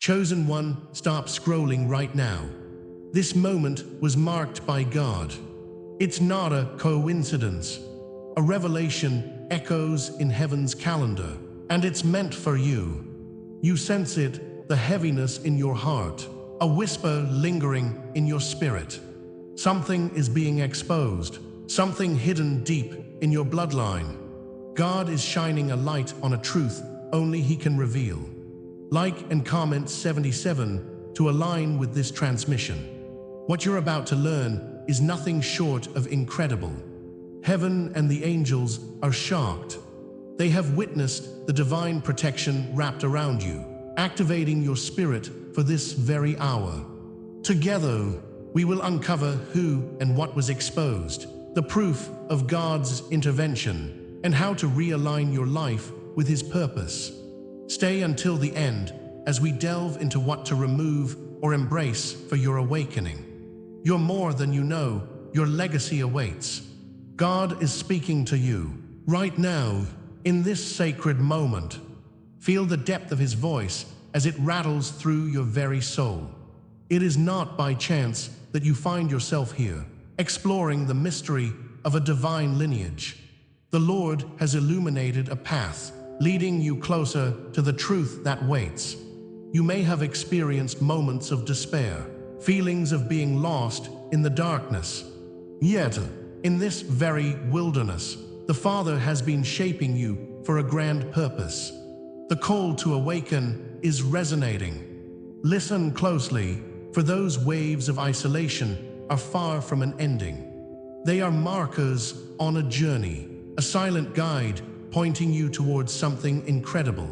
Chosen one, stop scrolling right now. This moment was marked by God. It's not a coincidence. A revelation echoes in heaven's calendar, and it's meant for you. You sense it, the heaviness in your heart, a whisper lingering in your spirit. Something is being exposed, something hidden deep in your bloodline. God is shining a light on a truth only He can reveal. Like and comment 77 to align with this transmission. What you're about to learn is nothing short of incredible. Heaven and the angels are shocked. They have witnessed the divine protection wrapped around you, activating your spirit for this very hour. Together, we will uncover who and what was exposed, the proof of God's intervention, and how to realign your life with His purpose. Stay until the end as we delve into what to remove or embrace for your awakening. You're more than you know. Your legacy awaits. God is speaking to you right now in this sacred moment. Feel the depth of His voice as it rattles through your very soul. It is not by chance that you find yourself here, exploring the mystery of a divine lineage. The Lord has illuminated a path, leading you closer to the truth that waits. You may have experienced moments of despair, feelings of being lost in the darkness. Yet, in this very wilderness, the Father has been shaping you for a grand purpose. The call to awaken is resonating. Listen closely, for those waves of isolation are far from an ending. They are markers on a journey, a silent guide pointing you towards something incredible.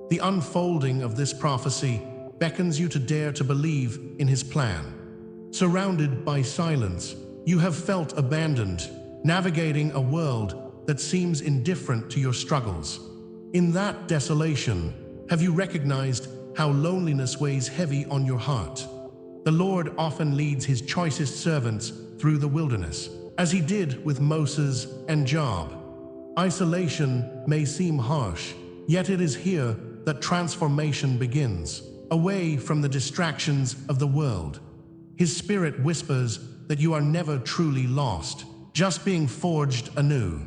The unfolding of this prophecy beckons you to dare to believe in His plan. Surrounded by silence, you have felt abandoned, navigating a world that seems indifferent to your struggles. In that desolation, have you recognized how loneliness weighs heavy on your heart? The Lord often leads His choicest servants through the wilderness, as He did with Moses and Job. Isolation may seem harsh, yet it is here that transformation begins, away from the distractions of the world. His Spirit whispers that you are never truly lost, just being forged anew.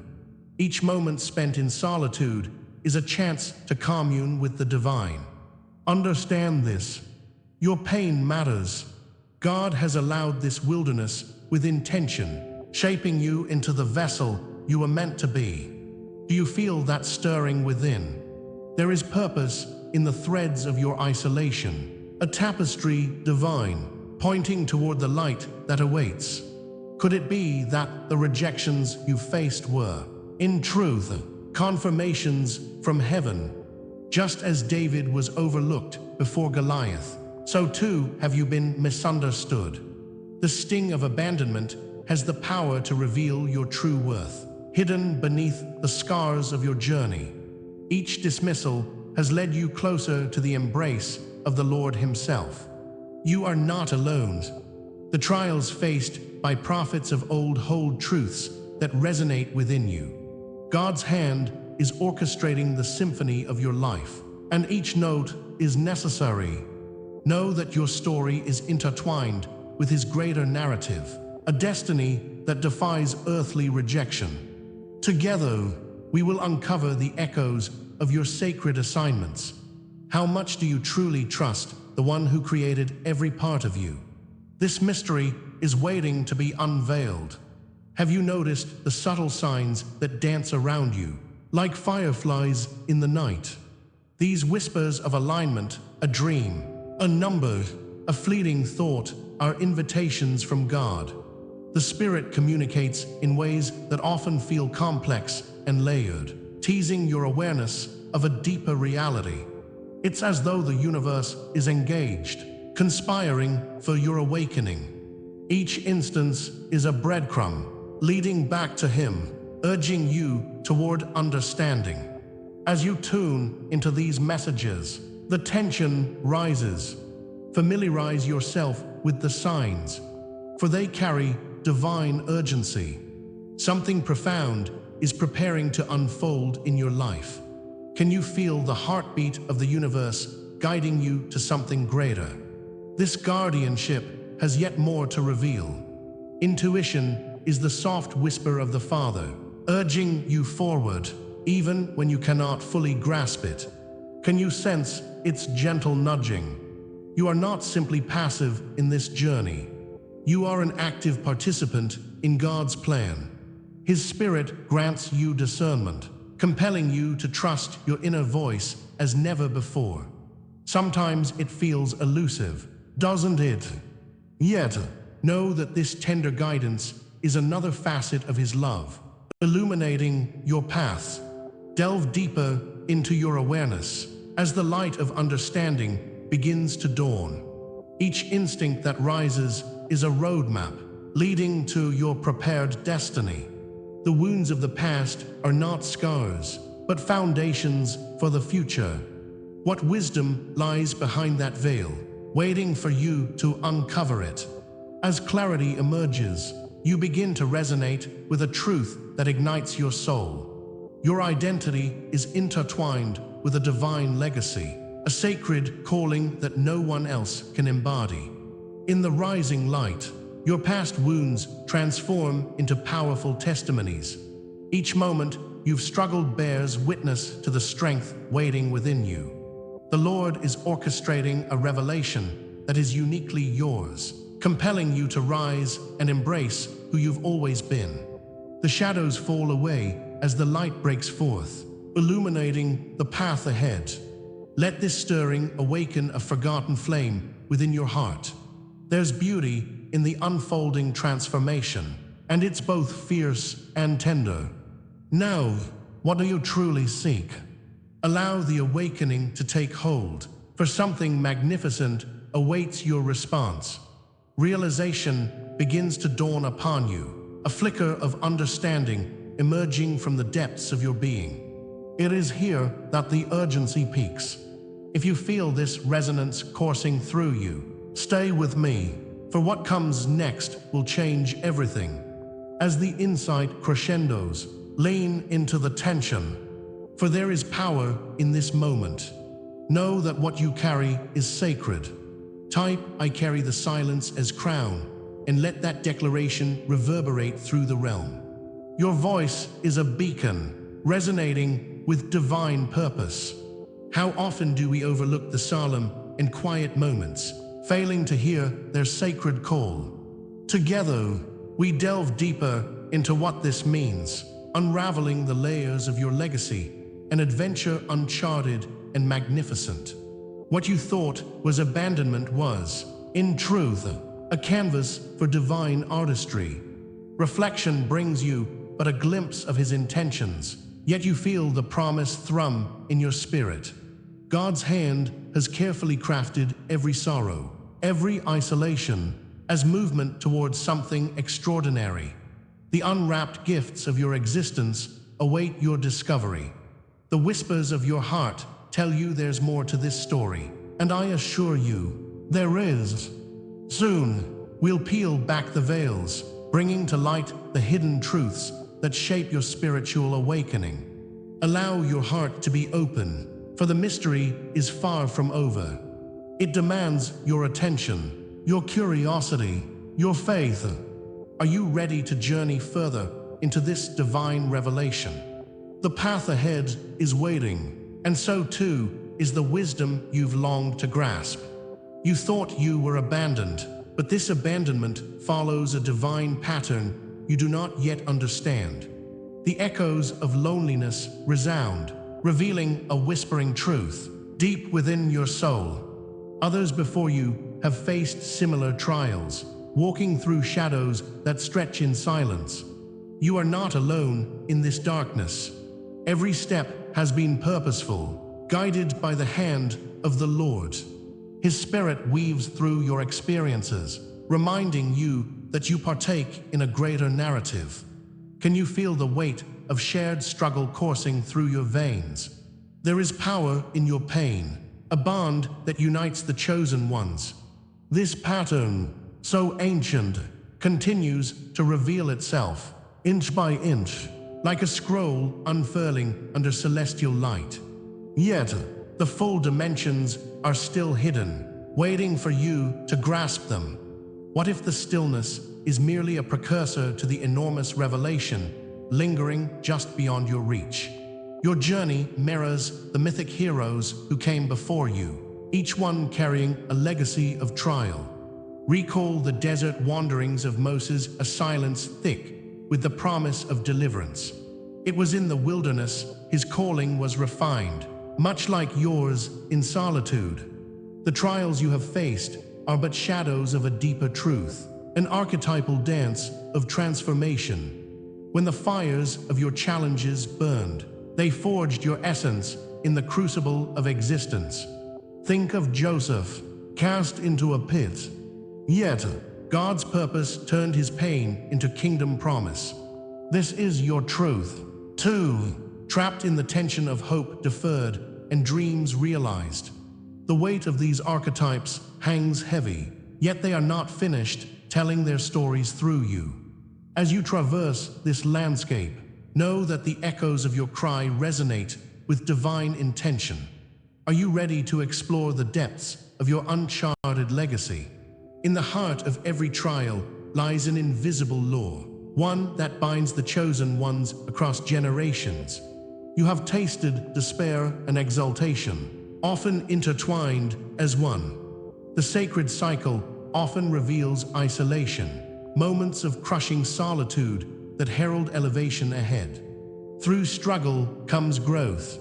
Each moment spent in solitude is a chance to commune with the divine. Understand this. Your pain matters. God has allowed this wilderness with intention, shaping you into the vessel you were meant to be. Do you feel that stirring within? There is purpose in the threads of your isolation, a tapestry divine, pointing toward the light that awaits. Could it be that the rejections you faced were, in truth, confirmations from heaven? Just as David was overlooked before Goliath, so too have you been misunderstood. The sting of abandonment has the power to reveal your true worth, hidden beneath the scars of your journey. Each dismissal has led you closer to the embrace of the Lord Himself. You are not alone. The trials faced by prophets of old hold truths that resonate within you. God's hand is orchestrating the symphony of your life, and each note is necessary. Know that your story is intertwined with His greater narrative, a destiny that defies earthly rejection. Together, we will uncover the echoes of your sacred assignments. How much do you truly trust the one who created every part of you? This mystery is waiting to be unveiled. Have you noticed the subtle signs that dance around you, like fireflies in the night? These whispers of alignment, a dream, a number, a fleeting thought, are invitations from God. The Spirit communicates in ways that often feel complex and layered, teasing your awareness of a deeper reality. It's as though the universe is engaged, conspiring for your awakening. Each instance is a breadcrumb, leading back to Him, urging you toward understanding. As you tune into these messages, the tension rises. Familiarize yourself with the signs, for they carry divine urgency. Something profound is preparing to unfold in your life. Can you feel the heartbeat of the universe guiding you to something greater. This guardianship has yet more to reveal. Intuition is the soft whisper of the Father, urging you forward, even when you cannot fully grasp it. Can you sense its gentle nudging? You are not simply passive in this journey. You are an active participant in God's plan. His Spirit grants you discernment, compelling you to trust your inner voice as never before. Sometimes it feels elusive, doesn't it? Yet, know that this tender guidance is another facet of His love, illuminating your paths. Delve deeper into your awareness as the light of understanding begins to dawn. Each instinct that rises is a roadmap leading to your prepared destiny. The wounds of the past are not scars, but foundations for the future. What wisdom lies behind that veil, waiting for you to uncover it? As clarity emerges, you begin to resonate with a truth that ignites your soul. Your identity is intertwined with a divine legacy, a sacred calling that no one else can embody. In the rising light, your past wounds transform into powerful testimonies. Each moment you've struggled bears witness to the strength waiting within you. The Lord is orchestrating a revelation that is uniquely yours, compelling you to rise and embrace who you've always been. The shadows fall away as the light breaks forth, illuminating the path ahead. Let this stirring awaken a forgotten flame within your heart. There's beauty in the unfolding transformation, and it's both fierce and tender. Now, what do you truly seek? Allow the awakening to take hold, for something magnificent awaits your response. Realization begins to dawn upon you, a flicker of understanding emerging from the depths of your being. It is here that the urgency peaks. If you feel this resonance coursing through you, stay with me, for what comes next will change everything. As the insight crescendos, lean into the tension, for there is power in this moment. Know that what you carry is sacred. Type, "I carry the silence as crown," and let that declaration reverberate through the realm. Your voice is a beacon, resonating with divine purpose. How often do we overlook the solemn and quiet moments, failing to hear their sacred call? Together, we delve deeper into what this means, unraveling the layers of your legacy, an adventure uncharted and magnificent. What you thought was abandonment was, in truth, a canvas for divine artistry. Reflection brings you but a glimpse of His intentions, yet you feel the promise thrum in your spirit. God's hand has carefully crafted every sorrow, every isolation, as movement towards something extraordinary. The unwrapped gifts of your existence await your discovery. The whispers of your heart tell you there's more to this story, and I assure you, there is. Soon, we'll peel back the veils, bringing to light the hidden truths that shape your spiritual awakening. Allow your heart to be open, for the mystery is far from over. It demands your attention, your curiosity, your faith. Are you ready to journey further into this divine revelation? The path ahead is waiting, and so too is the wisdom you've longed to grasp. You thought you were abandoned, but this abandonment follows a divine pattern you do not yet understand. The echoes of loneliness resound, revealing a whispering truth deep within your soul. Others before you have faced similar trials, walking through shadows that stretch in silence. You are not alone in this darkness. Every step has been purposeful, guided by the hand of the Lord. His Spirit weaves through your experiences, reminding you that you partake in a greater narrative. Can you feel the weight of shared struggle coursing through your veins? There is power in your pain, a bond that unites the chosen ones. This pattern, so ancient, continues to reveal itself, inch by inch, like a scroll unfurling under celestial light. Yet, The full dimensions are still hidden, waiting for you to grasp them. What if the stillness is merely a precursor to the enormous revelation lingering just beyond your reach? Your journey mirrors the mythic heroes who came before you, each one carrying a legacy of trial. Recall the desert wanderings of Moses, a silence thick with the promise of deliverance. It was in the wilderness his calling was refined, much like yours in solitude. The trials you have faced are but shadows of a deeper truth, an archetypal dance of transformation. When the fires of your challenges burned, they forged your essence in the crucible of existence. Think of Joseph, cast into a pit. Yet, God's purpose turned his pain into kingdom promise. This is your truth, too, trapped in the tension of hope deferred and dreams realized. The weight of these archetypes hangs heavy, yet they are not finished telling their stories through you. As you traverse this landscape, know that the echoes of your cry resonate with divine intention. Are you ready to explore the depths of your uncharted legacy? In the heart of every trial lies an invisible law, one that binds the chosen ones across generations. You have tasted despair and exaltation, often intertwined as one. The sacred cycle often reveals isolation, moments of crushing solitude that herald elevation ahead. Through struggle comes growth.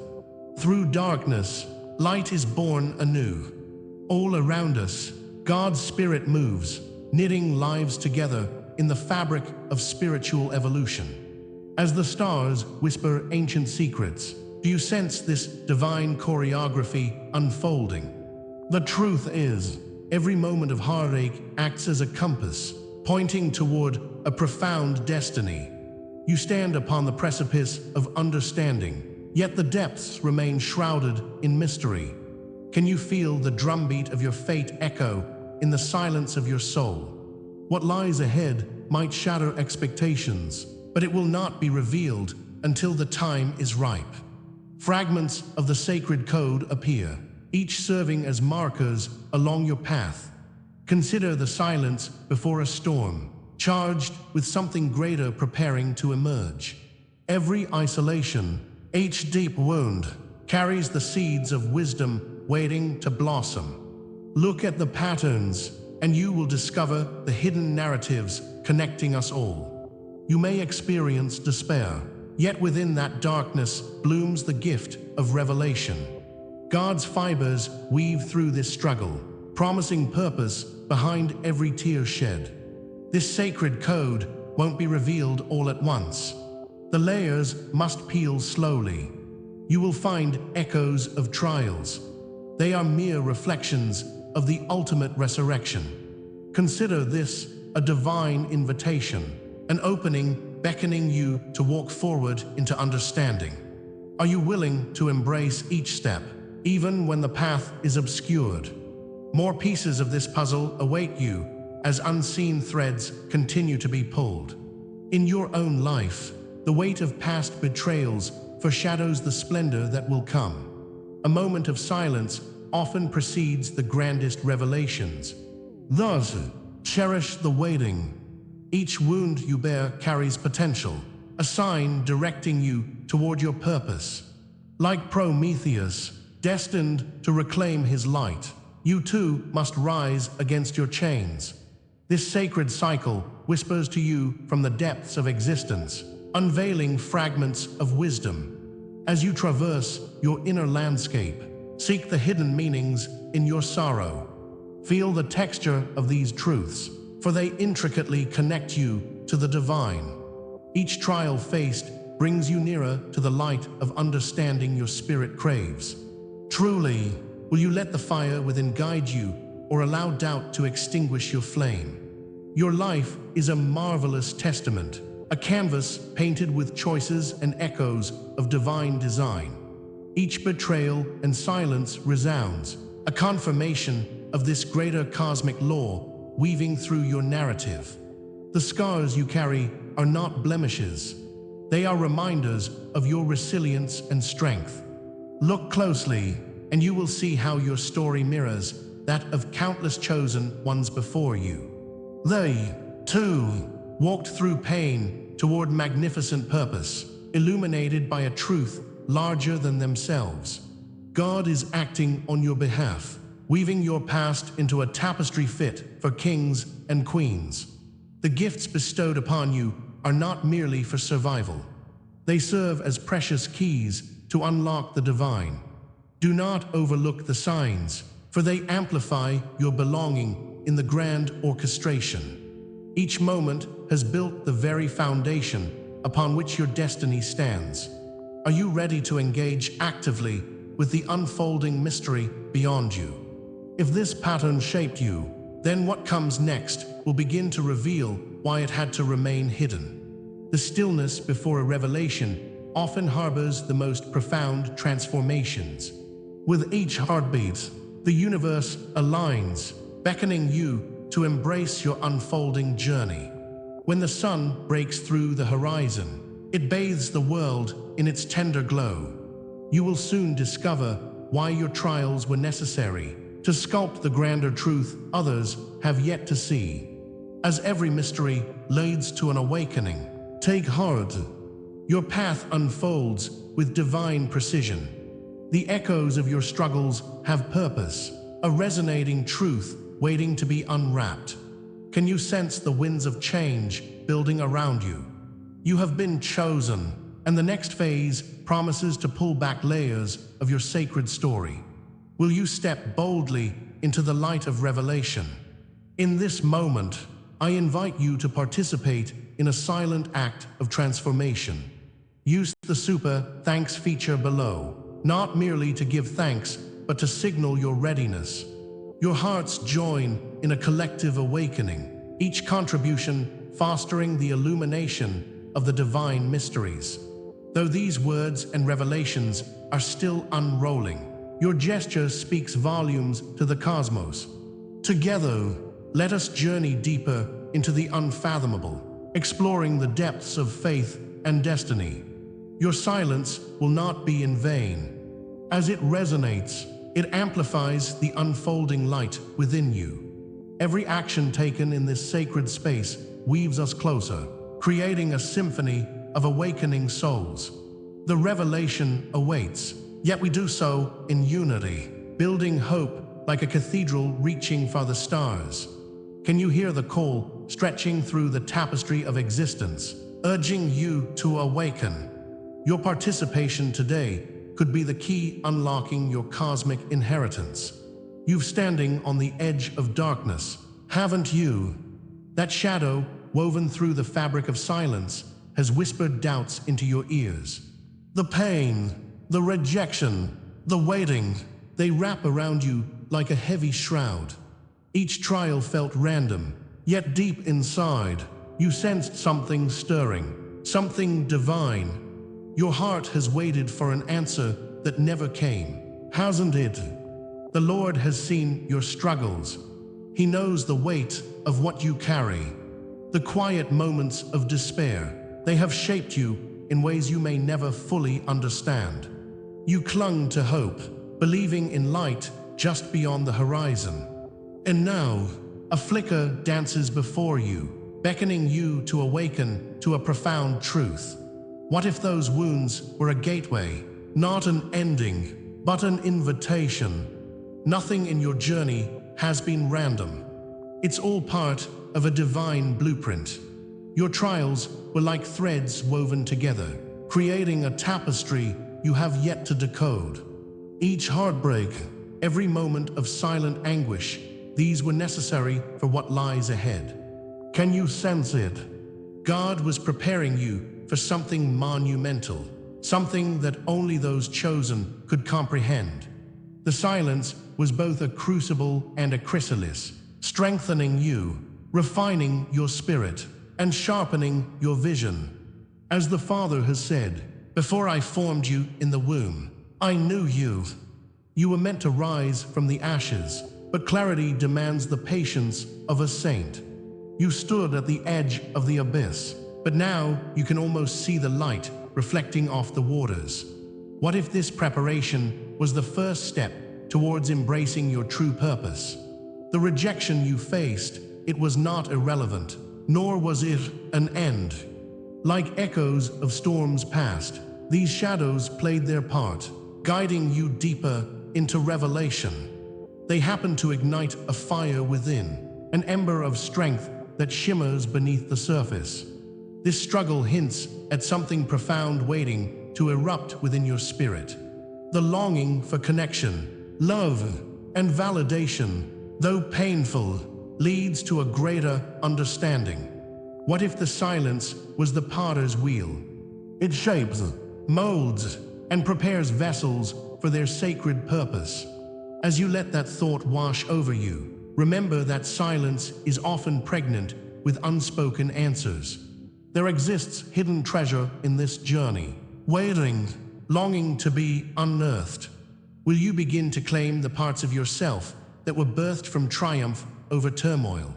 Through darkness, light is born anew. All around us, God's Spirit moves, knitting lives together in the fabric of spiritual evolution. As the stars whisper ancient secrets, do you sense this divine choreography unfolding? The truth is, every moment of heartache acts as a compass, pointing toward a profound destiny. You stand upon the precipice of understanding, yet the depths remain shrouded in mystery. Can you feel the drumbeat of your fate echo in the silence of your soul? What lies ahead might shatter expectations, but it will not be revealed until the time is ripe. Fragments of the sacred code appear, each serving as markers along your path. Consider the silence before a storm, charged with something greater preparing to emerge. Every isolation, each deep wound, carries the seeds of wisdom waiting to blossom. Look at the patterns, and you will discover the hidden narratives connecting us all. You may experience despair, yet within that darkness blooms the gift of revelation. God's fibers weave through this struggle, promising purpose behind every tear shed. This sacred code won't be revealed all at once. The layers must peel slowly. You will find echoes of trials. They are mere reflections of the ultimate resurrection. Consider this a divine invitation, an opening beckoning you to walk forward into understanding. Are you willing to embrace each step, even when the path is obscured? More pieces of this puzzle await you as unseen threads continue to be pulled. In your own life, the weight of past betrayals foreshadows the splendor that will come. A moment of silence often precedes the grandest revelations. Thus, cherish the waiting. Each wound you bear carries potential, a sign directing you toward your purpose. Like Prometheus, destined to reclaim his light, you too must rise against your chains. This sacred cycle whispers to you from the depths of existence, unveiling fragments of wisdom. As you traverse your inner landscape, seek the hidden meanings in your sorrow. Feel the texture of these truths, for they intricately connect you to the divine. Each trial faced brings you nearer to the light of understanding your spirit craves. Truly, will you let the fire within guide you, or allow doubt to extinguish your flame? Your life is a marvelous testament, a canvas painted with choices and echoes of divine design. Each betrayal and silence resounds, a confirmation of this greater cosmic law weaving through your narrative. The scars you carry are not blemishes. They are reminders of your resilience and strength. Look closely. and you will see how your story mirrors that of countless chosen ones before you. They, too, walked through pain toward magnificent purpose, illuminated by a truth larger than themselves. God is acting on your behalf, weaving your past into a tapestry fit for kings and queens. The gifts bestowed upon you are not merely for survival. They serve as precious keys to unlock the divine. Do not overlook the signs, for they amplify your belonging in the grand orchestration. Each moment has built the very foundation upon which your destiny stands. Are you ready to engage actively with the unfolding mystery beyond you? If this pattern shaped you, then what comes next will begin to reveal why it had to remain hidden. The stillness before a revelation often harbors the most profound transformations. With each heartbeat, the universe aligns, beckoning you to embrace your unfolding journey. When the sun breaks through the horizon, it bathes the world in its tender glow. You will soon discover why your trials were necessary to sculpt the grander truth others have yet to see. As every mystery leads to an awakening, take heart. Your path unfolds with divine precision. The echoes of your struggles have purpose, a resonating truth waiting to be unwrapped. Can you sense the winds of change building around you? You have been chosen, and the next phase promises to pull back layers of your sacred story. Will you step boldly into the light of revelation? In this moment, I invite you to participate in a silent act of transformation. Use the super thanks feature below, not merely to give thanks, but to signal your readiness. Your hearts join in a collective awakening, each contribution fostering the illumination of the divine mysteries. Though these words and revelations are still unrolling, your gesture speaks volumes to the cosmos. Together, let us journey deeper into the unfathomable, exploring the depths of faith and destiny. Your silence will not be in vain. As it resonates, it amplifies the unfolding light within you. Every action taken in this sacred space weaves us closer, creating a symphony of awakening souls. The revelation awaits, yet we do so in unity, building hope like a cathedral reaching for the stars. Can you hear the call stretching through the tapestry of existence, urging you to awaken? Your participation today could be the key unlocking your cosmic inheritance. You've standing on the edge of darkness, haven't you? That shadow, woven through the fabric of silence, has whispered doubts into your ears. The pain, the rejection, the waiting, they wrap around you like a heavy shroud. Each trial felt random, yet deep inside, you sensed something stirring, something divine. Your heart has waited for an answer that never came, hasn't it? The Lord has seen your struggles. He knows the weight of what you carry. The quiet moments of despair, they have shaped you in ways you may never fully understand. You clung to hope, believing in light just beyond the horizon. And now, a flicker dances before you, beckoning you to awaken to a profound truth. What if those wounds were a gateway, not an ending, but an invitation? Nothing in your journey has been random. It's all part of a divine blueprint. Your trials were like threads woven together, creating a tapestry you have yet to decode. Each heartbreak, every moment of silent anguish, these were necessary for what lies ahead. Can you sense it? God was preparing you for something monumental, something that only those chosen could comprehend. The silence was both a crucible and a chrysalis, strengthening you, refining your spirit, and sharpening your vision. As the Father has said, "Before I formed you in the womb, I knew you." You were meant to rise from the ashes, but clarity demands the patience of a saint. You stood at the edge of the abyss, but now you can almost see the light reflecting off the waters. What if this preparation was the first step towards embracing your true purpose. The rejection you faced, it was not irrelevant, nor was it an end. Like echoes of storms past, these shadows played their part, guiding you deeper into revelation. They happened to ignite a fire within, an ember of strength that shimmers beneath the surface. This struggle hints at something profound waiting to erupt within your spirit. The longing for connection, love, and validation, though painful, leads to a greater understanding. What if the silence was the potter's wheel? It shapes, molds, and prepares vessels for their sacred purpose. As you let that thought wash over you, remember that silence is often pregnant with unspoken answers. There exists hidden treasure in this journey, waiting, longing to be unearthed. Will you begin to claim the parts of yourself that were birthed from triumph over turmoil?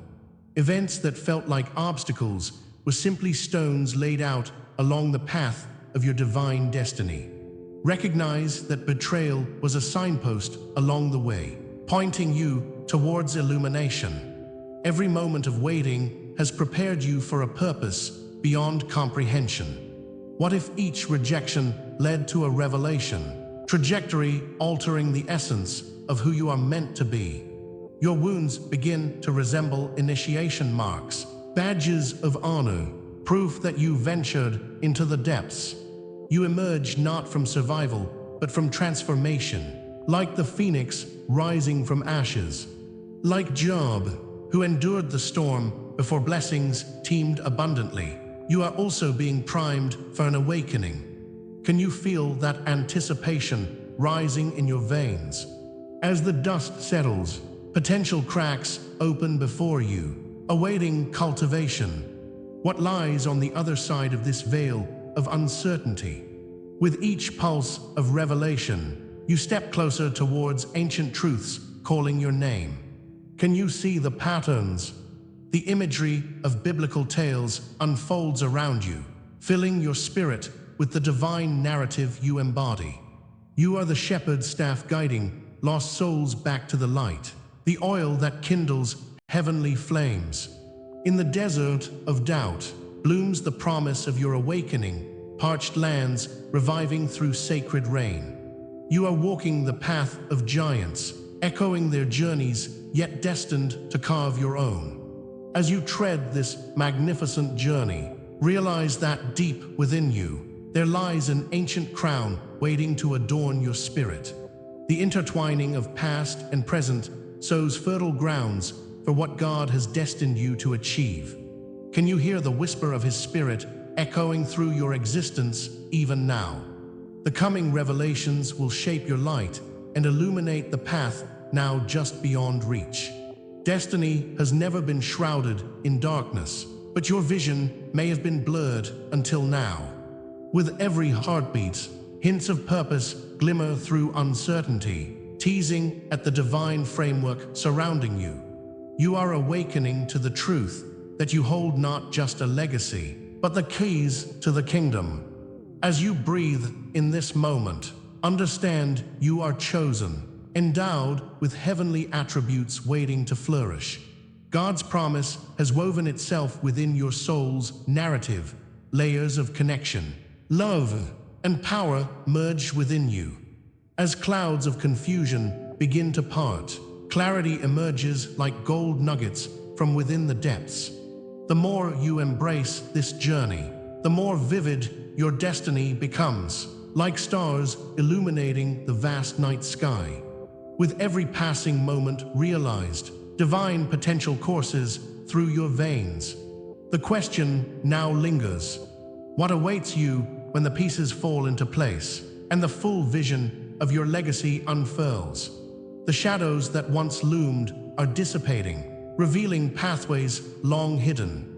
Events that felt like obstacles were simply stones laid out along the path of your divine destiny. Recognize that betrayal was a signpost along the way, pointing you towards illumination. Every moment of waiting has prepared you for a purpose beyond comprehension. What if each rejection led to a revelation, trajectory altering the essence of who you are meant to be? Your wounds begin to resemble initiation marks, badges of honor, proof that you ventured into the depths. You emerge not from survival, but from transformation, like the phoenix rising from ashes. Like Job, who endured the storm before blessings teemed abundantly, you are also being primed for an awakening. Can you feel that anticipation rising in your veins? As the dust settles, potential cracks open before you, awaiting cultivation. What lies on the other side of this veil of uncertainty? With each pulse of revelation, you step closer towards ancient truths calling your name. Can you see the patterns? The imagery of biblical tales unfolds around you, filling your spirit with the divine narrative you embody. You are the shepherd's staff guiding lost souls back to the light, the oil that kindles heavenly flames. In the desert of doubt blooms the promise of your awakening, parched lands reviving through sacred rain. You are walking the path of giants, echoing their journeys, yet destined to carve your own. As you tread this magnificent journey, realize that deep within you, there lies an ancient crown waiting to adorn your spirit. The intertwining of past and present sows fertile grounds for what God has destined you to achieve. Can you hear the whisper of His Spirit echoing through your existence even now? The coming revelations will shape your light and illuminate the path now just beyond reach. Destiny has never been shrouded in darkness, but your vision may have been blurred until now. With every heartbeat, hints of purpose glimmer through uncertainty, teasing at the divine framework surrounding you. You are awakening to the truth that you hold not just a legacy, but the keys to the kingdom. As you breathe in this moment, understand you are chosen, endowed with heavenly attributes waiting to flourish. God's promise has woven itself within your soul's narrative, layers of connection, love, and power merge within you. As clouds of confusion begin to part, clarity emerges like gold nuggets from within the depths. The more you embrace this journey, the more vivid your destiny becomes, like stars illuminating the vast night sky. With every passing moment realized, divine potential courses through your veins. The question now lingers: what awaits you when the pieces fall into place and the full vision of your legacy unfurls? The shadows that once loomed are dissipating, revealing pathways long hidden.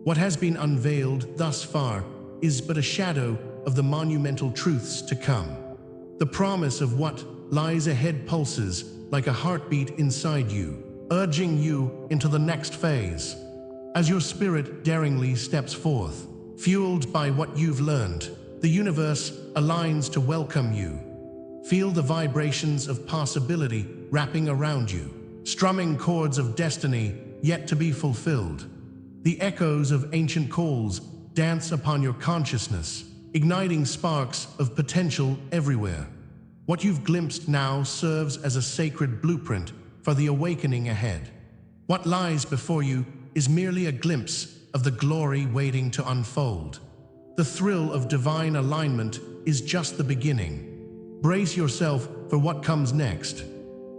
What has been unveiled thus far is but a shadow of the monumental truths to come. The promise of what lies ahead pulses like a heartbeat inside you, urging you into the next phase. As your spirit daringly steps forth, fueled by what you've learned, the universe aligns to welcome you. Feel the vibrations of possibility wrapping around you, strumming chords of destiny yet to be fulfilled. The echoes of ancient calls dance upon your consciousness, igniting sparks of potential everywhere. What you've glimpsed now serves as a sacred blueprint for the awakening ahead. What lies before you is merely a glimpse of the glory waiting to unfold. The thrill of divine alignment is just the beginning. Brace yourself for what comes next.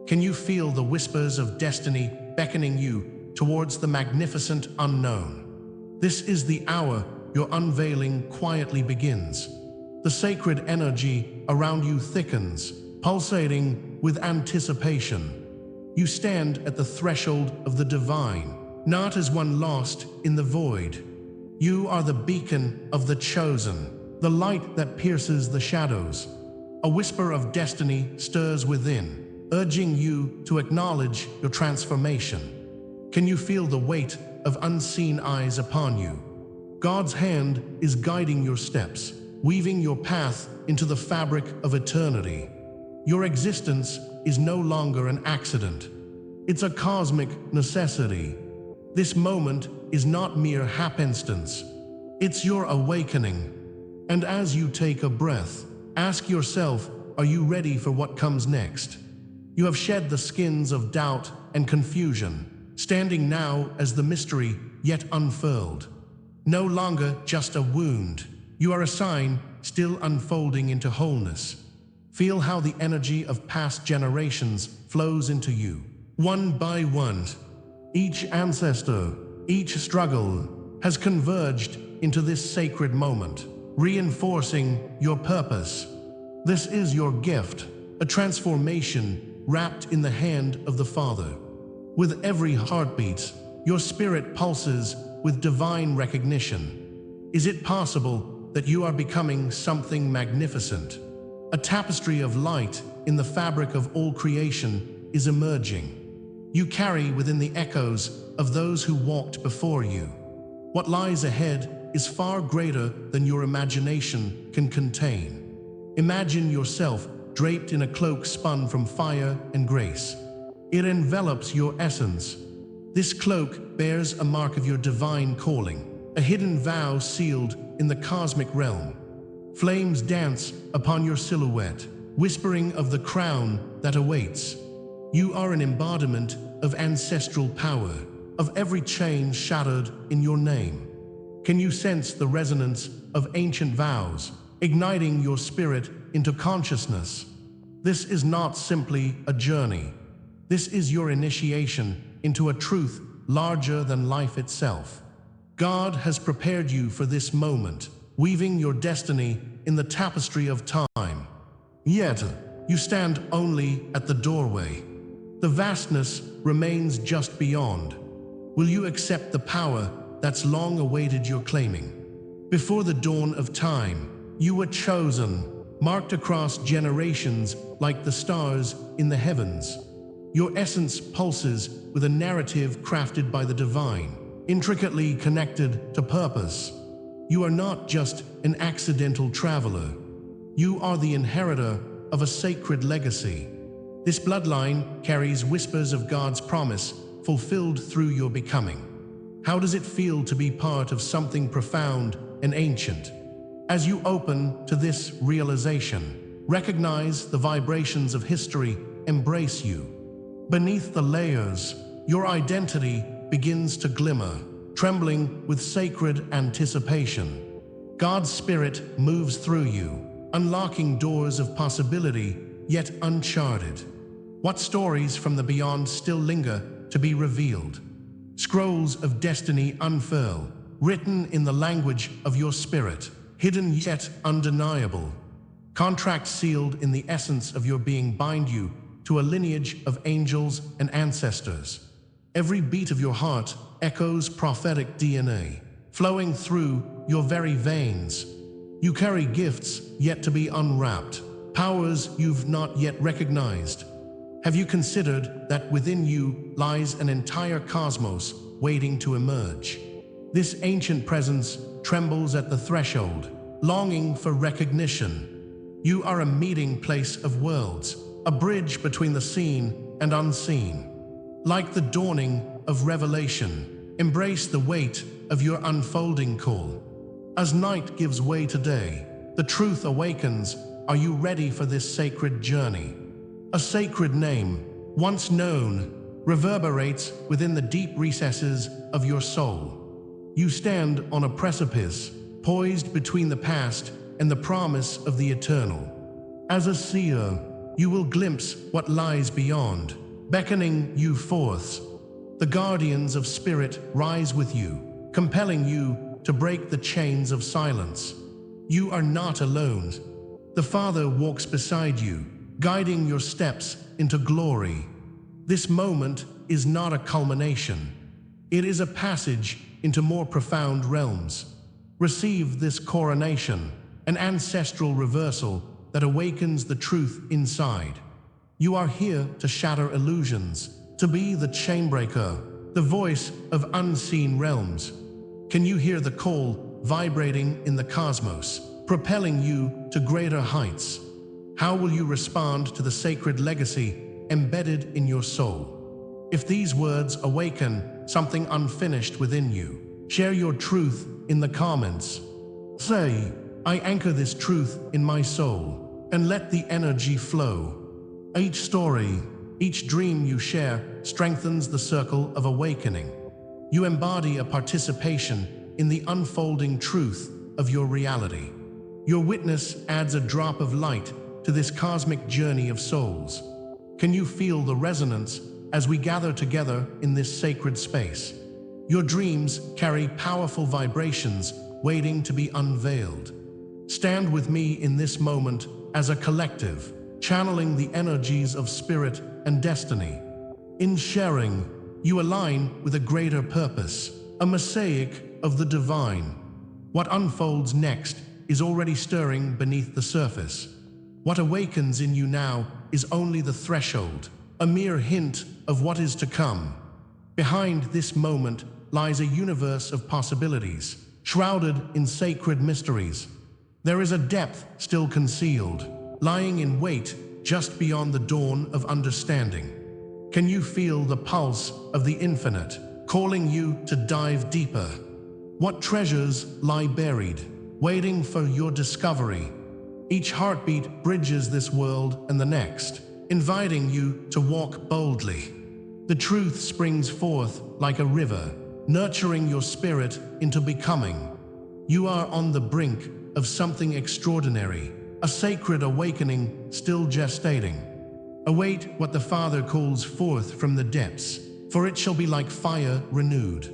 Can you feel the whispers of destiny beckoning you towards the magnificent unknown? This is the hour your unveiling quietly begins. The sacred energy around you thickens, pulsating with anticipation. You stand at the threshold of the divine, not as one lost in the void. You are the beacon of the chosen, the light that pierces the shadows. A whisper of destiny stirs within, urging you to acknowledge your transformation. Can you feel the weight of unseen eyes upon you? God's hand is guiding your steps, weaving your path into the fabric of eternity. Your existence is no longer an accident. It's a cosmic necessity. This moment is not mere happenstance. It's your awakening. And as you take a breath, ask yourself, are you ready for what comes next? You have shed the skins of doubt and confusion, standing now as the mystery yet unfurled. No longer just a wound, you are a sign still unfolding into wholeness. Feel how the energy of past generations flows into you, one by one. Each ancestor, each struggle has converged into this sacred moment, reinforcing your purpose. This is your gift, a transformation wrapped in the hand of the Father. With every heartbeat, your spirit pulses with divine recognition. Is it possible that you are becoming something magnificent? A tapestry of light in the fabric of all creation is emerging. You carry within the echoes of those who walked before you. What lies ahead is far greater than your imagination can contain. Imagine yourself draped in a cloak spun from fire and grace. It envelops your essence. This cloak bears a mark of your divine calling, a hidden vow sealed in the cosmic realm. Flames dance upon your silhouette, whispering of the crown that awaits. You are an embodiment of ancestral power, of every chain shattered in your name. Can you sense the resonance of ancient vows, igniting your spirit into consciousness? This is not simply a journey. This is your initiation into a truth larger than life itself. God has prepared you for this moment, weaving your destiny in the tapestry of time. Yet, you stand only at the doorway. The vastness remains just beyond. Will you accept the power that's long awaited your claiming? Before the dawn of time, you were chosen, marked across generations like the stars in the heavens. Your essence pulses with a narrative crafted by the divine, intricately connected to purpose. You are not just an accidental traveler. You are the inheritor of a sacred legacy. This bloodline carries whispers of God's promise fulfilled through your becoming. How does it feel to be part of something profound and ancient? As you open to this realization, recognize the vibrations of history embrace you. Beneath the layers, your identity begins to glimmer, trembling with sacred anticipation. God's Spirit moves through you, unlocking doors of possibility yet uncharted. What stories from the beyond still linger to be revealed? Scrolls of destiny unfurl, written in the language of your spirit, hidden yet undeniable. Contracts sealed in the essence of your being bind you to a lineage of angels and ancestors. Every beat of your heart echoes prophetic DNA, flowing through your very veins. You carry gifts yet to be unwrapped, powers you've not yet recognized. Have you considered that within you lies an entire cosmos waiting to emerge? This ancient presence trembles at the threshold, longing for recognition. You are a meeting place of worlds, a bridge between the seen and unseen. Like the dawning of revelation, embrace the weight of your unfolding call. As night gives way to day, the truth awakens. Are you ready for this sacred journey? A sacred name, once known, reverberates within the deep recesses of your soul. You stand on a precipice, poised between the past and the promise of the eternal. As a seer, you will glimpse what lies beyond, beckoning you forth. The guardians of spirit rise with you, compelling you to break the chains of silence. You are not alone. The Father walks beside you, guiding your steps into glory. This moment is not a culmination. It is a passage into more profound realms. Receive this coronation, an ancestral reversal that awakens the truth inside. You are here to shatter illusions, to be the chainbreaker, the voice of unseen realms. Can you hear the call vibrating in the cosmos, propelling you to greater heights? How will you respond to the sacred legacy embedded in your soul? If these words awaken something unfinished within you, share your truth in the comments. Say, I anchor this truth in my soul, and let the energy flow. Each story, each dream you share strengthens the circle of awakening. You embody a participation in the unfolding truth of your reality. Your witness adds a drop of light to this cosmic journey of souls. Can you feel the resonance as we gather together in this sacred space? Your dreams carry powerful vibrations waiting to be unveiled. Stand with me in this moment as a collective, channeling the energies of spirit and destiny. In sharing, you align with a greater purpose, a mosaic of the divine. What unfolds next is already stirring beneath the surface. What awakens in you now is only the threshold, a mere hint of what is to come. Behind this moment lies a universe of possibilities, shrouded in sacred mysteries. There is a depth still concealed, lying in wait just beyond the dawn of understanding. Can you feel the pulse of the infinite, calling you to dive deeper? What treasures lie buried, waiting for your discovery? Each heartbeat bridges this world and the next, inviting you to walk boldly. The truth springs forth like a river, nurturing your spirit into becoming. You are on the brink of something extraordinary, a sacred awakening still gestating. Await what the Father calls forth from the depths, for it shall be like fire renewed.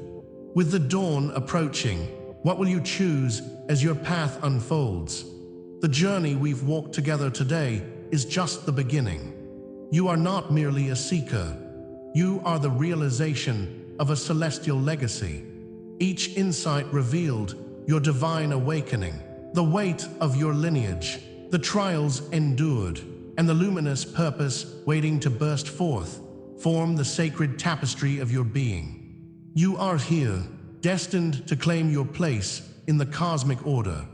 With the dawn approaching, what will you choose as your path unfolds? The journey we've walked together today is just the beginning. You are not merely a seeker. You are the realization of a celestial legacy. Each insight revealed your divine awakening, the weight of your lineage, the trials endured, and the luminous purpose waiting to burst forth, form the sacred tapestry of your being. You are here, destined to claim your place in the cosmic order.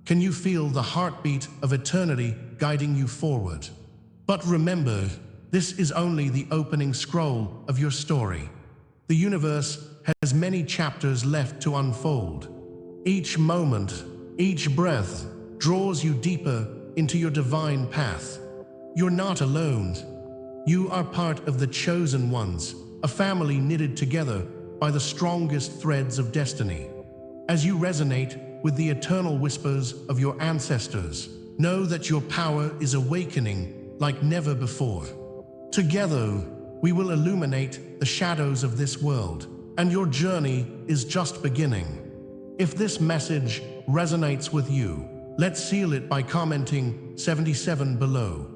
Can you feel the heartbeat of eternity guiding you forward? But remember, this is only the opening scroll of your story. The universe has many chapters left to unfold. Each moment, each breath draws you deeper into your divine path. You're not alone. You are part of the chosen ones, a family knitted together by the strongest threads of destiny. As you resonate with the eternal whispers of your ancestors, know that your power is awakening like never before. Together, we will illuminate the shadows of this world, and your journey is just beginning. If this message resonates with you, let's seal it by commenting 77 below.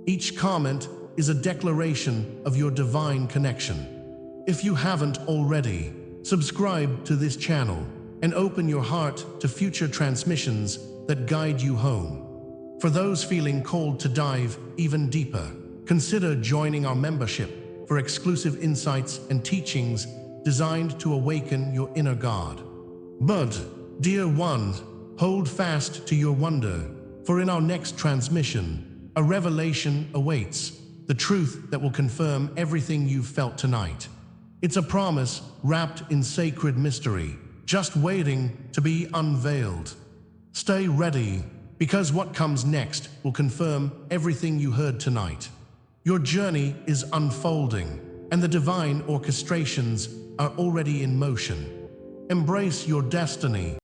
Each comment is a declaration of your divine connection. If you haven't already, subscribe to this channel and open your heart to future transmissions that guide you home. For those feeling called to dive even deeper, consider joining our membership for exclusive insights and teachings designed to awaken your inner God. But, dear one, hold fast to your wonder. for in our next transmission, a revelation awaits, the truth that will confirm everything you've felt tonight. It's a promise wrapped in sacred mystery, just waiting to be unveiled. Stay ready, because what comes next will confirm everything you heard tonight. Your journey is unfolding, and the divine orchestrations are already in motion. Embrace your destiny.